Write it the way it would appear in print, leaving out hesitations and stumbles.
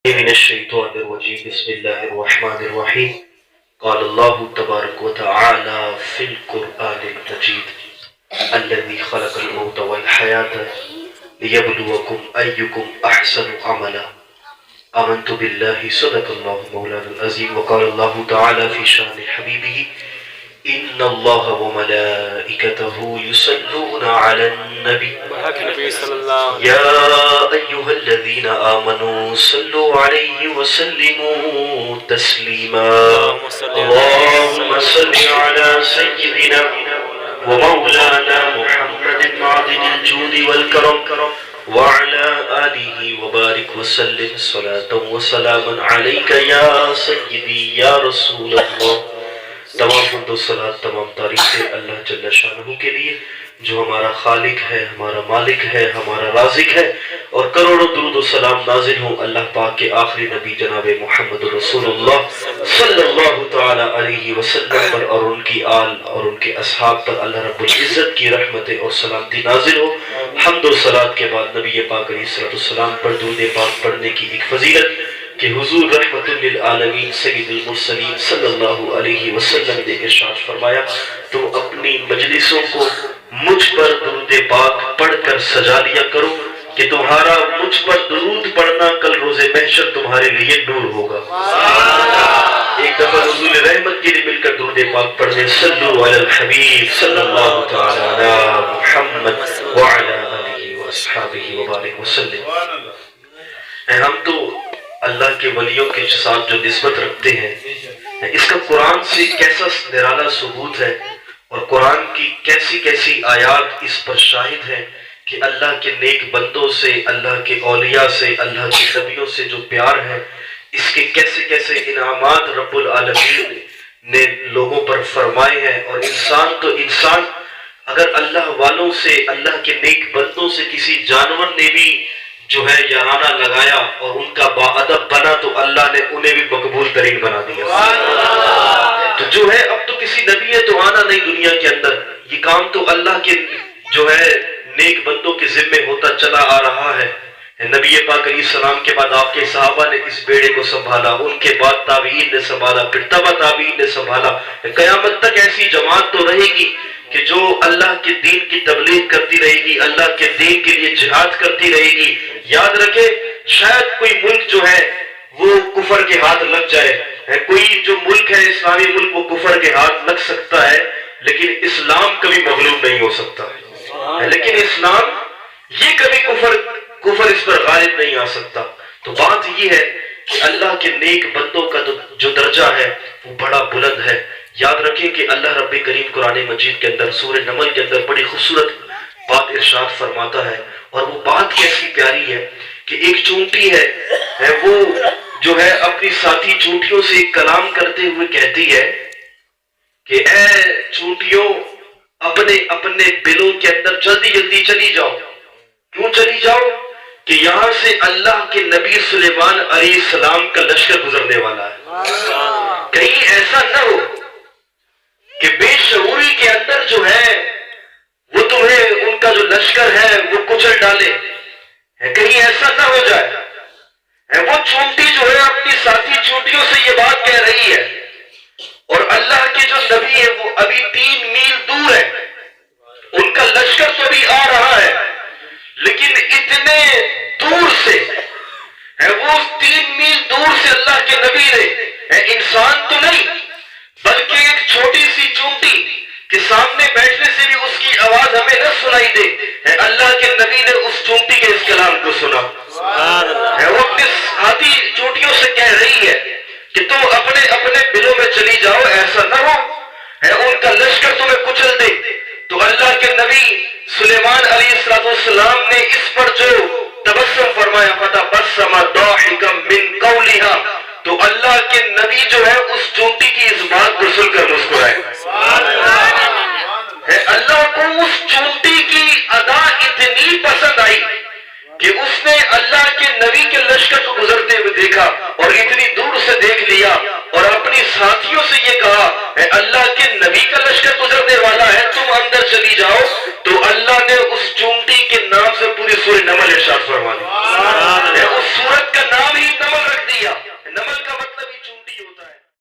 من الشيطان الرجيم بسم الله الرحمن الرحيم قال الله تبارك وتعالى في القرآن المجيد الذي خلق الموت والحياة ليبلوكم أيكم أحسن عملا آمنت بالله صدق الله مولانا العظيم وقال الله تعالى في شان حبيبه إن الله وملائكته يصلون على النبي يا أيها الذين آمنوا صلوا عليه وسلموا تسليما اللهم صل على سيدنا ومولانا محمد معدن الجود والكرم وعلى آله وبارك وسلم صلاة وسلاما عليك يا سيدي يا رسول اللہ. تمام حمد و صلات تمام تعریفیں اللہ جل شانہ کے لیے جو ہمارا خالق ہے، ہمارا مالک ہے، ہمارا رازق ہے، اور کروڑوں درود و سلام نازل ہوں اللہ پاک کے آخری نبی جناب محمد رسول اللہ صلی اللہ تعالی علیہ وسلم پر اور ان کی آل اور ان کے اصحاب پر اللہ رب العزت کی رحمت اور سلامتی نازل ہو. حمد و صلات کے بعد نبی پاک علیہ السلام پر درود پاک پڑھنے کی ایک فضیلت کہ حضور رحمت للعالمین سید المرسلین صلی اللہ علیہ وسلم نے ارشاد فرمایا تم اپنی مجلسوں کو مجھ پر درود پاک پڑھ کر سجا لیا کرو کہ تمہارا مجھ پر درود پڑھنا کل روز محشر تمہارے لیے نور ہوگا. ایک دفعہ حضور رحمت کے لیے مل کر درود پاک پڑھنے صلو علی الحبیب صلی اللہ تعالی علی محمد وعلی آلہ واصحابہ وبارک وسلم. ہم تو اللہ کے ولیوں کے ساتھ جو نسبت رکھتے ہیں اس کا قرآن سے کیسا نرالا ثبوت ہے اور قرآن کی کیسی کیسی آیات اس پر شاہد ہیں کہ اللہ کے نیک بندوں سے، اللہ کے اولیاء سے، اللہ کے نبیوں سے جو پیار ہے اس کے کیسے کیسے انعامات رب العالمین نے لوگوں پر فرمائے ہیں. اور انسان تو انسان اگر اللہ والوں سے، اللہ کے نیک بندوں سے کسی جانور نے بھی جو ہے یارانہ لگایا اور ان کا باادب بنا تو اللہ نے انہیں بھی مقبول ترین بنا دیا. تو جو ہے اب تو کسی نبی ہے تو آنا نہیں دنیا کے اندر، یہ کام تو اللہ کے جو ہے نیک بندوں کے ذمے ہوتا چلا آ رہا ہے. نبی پاک علیہ السلام کے بعد آپ کے صحابہ نے اس بیڑے کو سنبھالا، ان کے بعد تابعین نے سنبھالا، پھر تبع تابعین نے سنبھالا. قیامت تک ایسی جماعت تو رہے گی کہ جو اللہ کے دین کی تبلیغ کرتی رہے گی، اللہ کے دین کے لیے جہاد کرتی رہے گی. یاد رکھے شاید کوئی ملک جو ہے وہ کفر کے ہاتھ لگ جائے، کوئی جو ملک ہے اسلامی ملک وہ کفر کے ہاتھ لگ سکتا ہے، لیکن اسلام کبھی مغلوب نہیں ہو سکتا. لیکن اسلام یہ کبھی کفر اس پر غالب نہیں آ سکتا. تو بات یہ ہے کہ اللہ کے نیک بندوں کا جو درجہ ہے وہ بڑا بلند ہے. یاد رکھیں کہ اللہ رب کریم قرآن مجید کے اندر سورہ نمل کے اندر بڑی خوبصورت بات ارشاد فرماتا ہے، اور وہ بات کیسی پیاری ہے کہ ایک چونٹی ہے وہ جو ہے اپنی ساتھی چونٹیوں سے ایک کلام کرتے ہوئے کہتی ہے کہ اے چونٹیوں اپنے اپنے بلوں کے اندر جلدی جلدی چلی جاؤ. کیوں چلی جاؤ؟ کہ یہاں سے اللہ کے نبی سلیمان علیہ السلام کا لشکر گزرنے والا ہے. کہیں ایسا نہ ہو کہ بے شعوری کے اندر جو ہے وہ تمہیں ان کا جو لشکر ہے وہ کچل ڈالے. کہیں ایسا نہ ہو جائے. وہ چونٹی جو ہے اپنی ساتھی چونٹیوں سے یہ بات کہہ رہی ہے، اور اللہ کے جو نبی ہے وہ ابھی 3 میل دور ہے، ان کا لشکر تو ابھی آ رہا ہے، لیکن اتنے دور سے وہ 3 میل دور سے اللہ کے نبی نے انسان تو نہیں بلکہ ایک چھوٹی سی چونٹی کہ سامنے بیٹھنے سے بھی اس کی آواز ہمیں نہ سنائی دے، اللہ کے نبی نے اس چونٹی کے اس کلام کو سنا. وہ اپنے ہاتھی چونٹیوں سے کہہ رہی ہے کہ تم اپنے اپنے بلوں میں چلی جاؤ، ایسا نہ ہو ان کا لشکر تمہیں کچل دے. تو اللہ کے نبی سلیمان علیہ السلام نے اس پر جو تبسم فرمایا فتبسم ضاحکا من قولها، تو اللہ کے نبی جو ہے اس چونٹی کی اس بات کو سن کر مسکرائے. اللہ کو اس چونٹی کی ادا اتنی پسند آئی کہ اس نے اللہ کے نبی کے لشکر کو گزرتے